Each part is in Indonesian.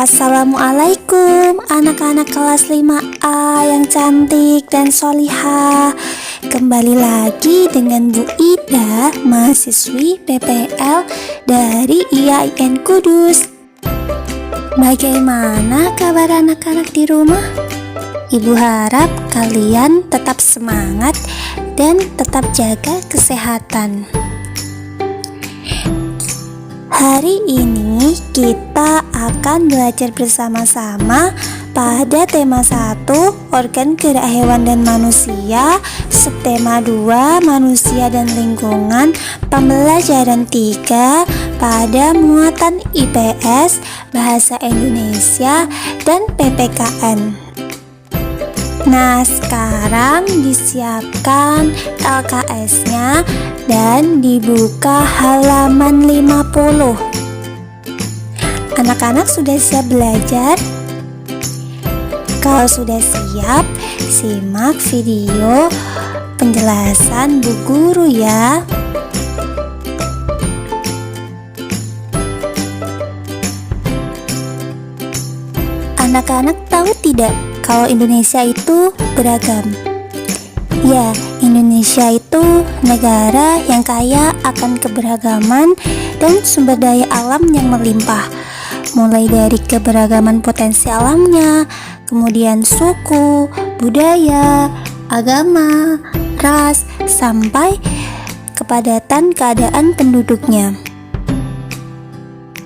Assalamualaikum anak-anak kelas 5A yang cantik dan solihah. Kembali lagi dengan Bu Ida, mahasiswi PPL dari IAIN Kudus. Bagaimana kabar anak-anak di rumah? Ibu harap kalian tetap semangat dan tetap jaga kesehatan. Hari ini kita akan belajar bersama-sama pada tema 1, organ gerak hewan dan manusia, subtema 2, manusia dan lingkungan, pembelajaran 3 pada muatan IPS, bahasa Indonesia, dan PPKN. Nah, sekarang disiapkan LKS-nya dan dibuka halaman 50. Anak-anak sudah siap belajar? Kalau sudah siap, simak video penjelasan Bu Guru ya. Anak-anak tahu tidak kalau Indonesia itu beragam? Ya, Indonesia itu negara yang kaya akan keberagaman dan sumber daya alam yang melimpah. Mulai dari keberagaman potensi alamnya, kemudian suku, budaya, agama, ras, sampai kepadatan keadaan penduduknya.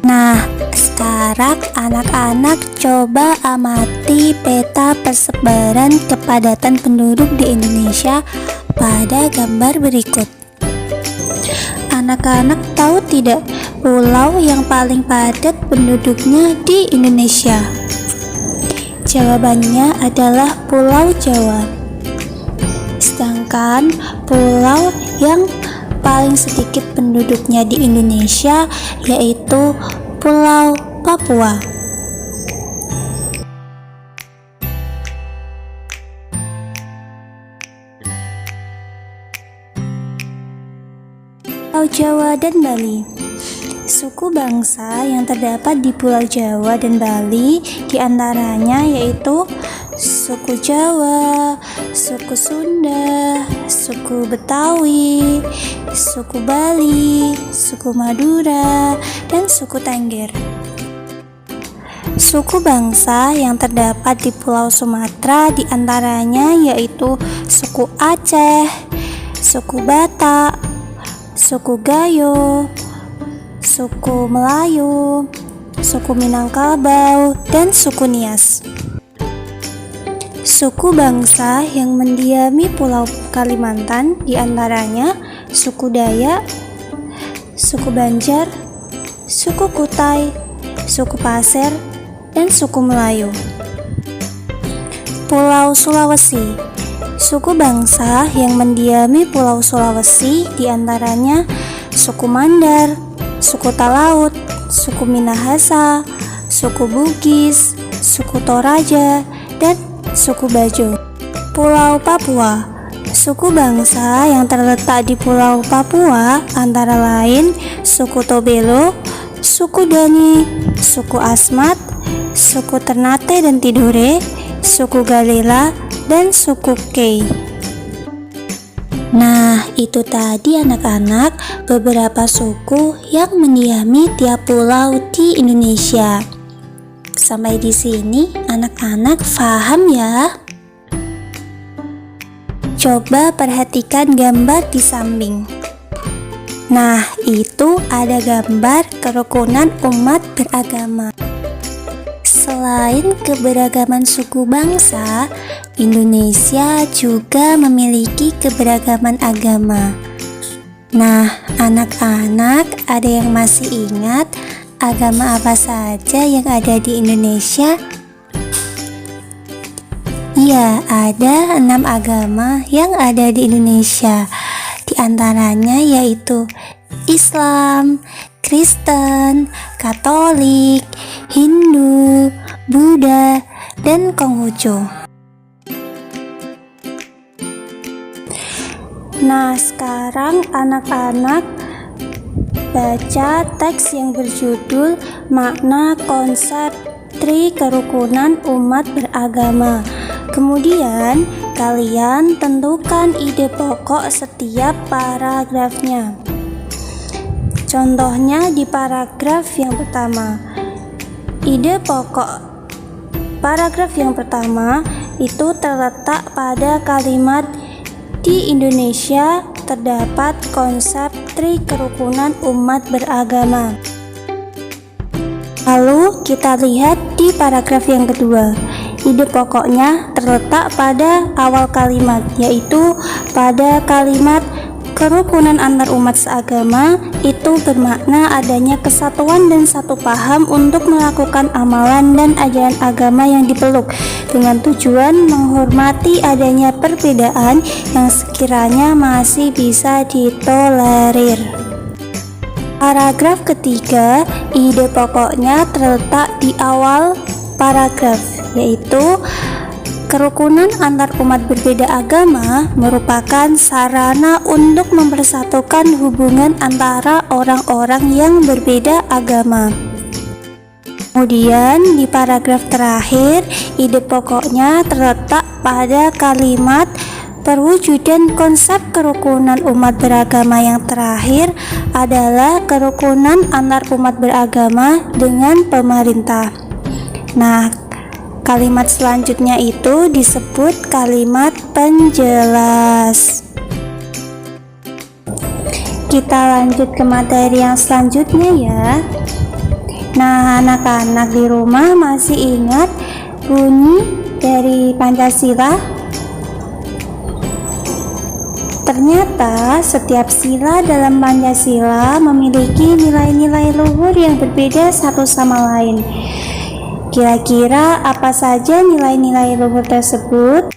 Nah, sekarang anak-anak coba amati peta persebaran kepadatan penduduk di Indonesia pada gambar berikut. Anak-anak tahu tidak pulau yang paling padat penduduknya di Indonesia? Jawabannya adalah Pulau Jawa. Sedangkan pulau yang paling sedikit penduduknya di Indonesia yaitu Pulau Papua. Pulau Jawa dan Bali. Suku bangsa yang terdapat di Pulau Jawa dan Bali diantaranya yaitu suku Jawa, suku Sunda, suku Betawi, suku Bali, suku Madura, dan suku Tengger. Suku bangsa yang terdapat di Pulau Sumatera diantaranya yaitu suku Aceh, suku Batak, suku Gayo, suku Melayu, suku Minangkabau, dan suku Nias. Suku bangsa yang mendiami Pulau Kalimantan diantaranya suku Dayak, suku Banjar, suku Kutai, suku Pasir, dan suku Melayu. Pulau Sulawesi. Suku bangsa yang mendiami Pulau Sulawesi diantaranya suku Mandar, suku Talaut, suku Minahasa, suku Bugis, suku Toraja, dan suku Bajo. Pulau Papua. Suku bangsa yang terletak di Pulau Papua antara lain suku Tobelo, suku Dani, suku Asmat, suku Ternate dan Tidore, suku Galela, dan suku Kei. Nah, itu tadi anak-anak beberapa suku yang mendiami tiap pulau di Indonesia. Sampai di sini anak-anak paham ya? Coba perhatikan gambar di samping. Nah, itu ada gambar kerukunan umat beragama. Selain keberagaman suku bangsa, Indonesia juga memiliki keberagaman agama. Nah, anak-anak ada yang masih ingat agama apa saja yang ada di Indonesia? Iya, ada 6 agama yang ada di Indonesia. Di antaranya yaitu Islam, Kristen, Katolik, Hindu, Buddha, dan Konghucu. Nah, sekarang anak-anak baca teks yang berjudul Makna Konsep tri kerukunan umat beragama. Kemudian kalian tentukan ide pokok setiap paragrafnya. Contohnya di paragraf yang pertama. Ide pokok paragraf yang pertama itu terletak pada kalimat di Indonesia terdapat konsep tri kerukunan umat beragama. Lalu kita lihat di paragraf yang kedua. Ide pokoknya terletak pada awal kalimat, yaitu pada kalimat kerukunan antar umat seagama itu bermakna adanya kesatuan dan satu paham untuk melakukan amalan dan ajaran agama yang dipeluk dengan tujuan menghormati adanya perbedaan yang sekiranya masih bisa ditolerir. Paragraf ketiga, ide pokoknya terletak di awal paragraf, yaitu kerukunan antar umat berbeda agama merupakan sarana untuk mempersatukan hubungan antara orang-orang yang berbeda agama. Kemudian di paragraf terakhir, ide pokoknya terletak pada kalimat perwujudan konsep kerukunan umat beragama yang terakhir adalah kerukunan antar umat beragama dengan pemerintah. Nah, kalimat selanjutnya itu disebut kalimat penjelas. Kita lanjut ke materi yang selanjutnya ya. Nah, anak-anak di rumah masih ingat bunyi dari Pancasila? Ternyata setiap sila dalam Pancasila memiliki nilai-nilai luhur yang berbeda satu sama lain. Kira-kira apa saja nilai-nilai luhur tersebut?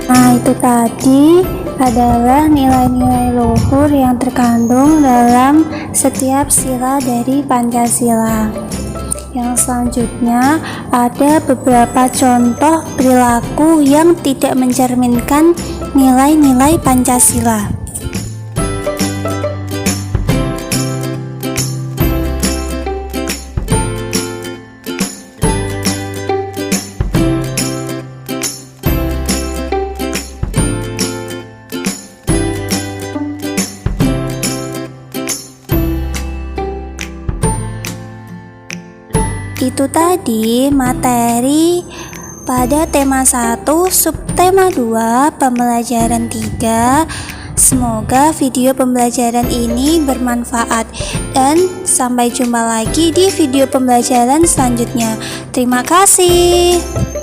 Nah, itu tadi adalah nilai-nilai luhur yang terkandung dalam setiap sila dari Pancasila. Yang selanjutnya ada beberapa contoh perilaku yang tidak mencerminkan nilai-nilai Pancasila. Itu tadi materi pada tema 1, subtema 2, pembelajaran 3. Semoga video pembelajaran ini bermanfaat dan sampai jumpa lagi di video pembelajaran selanjutnya. Terima kasih.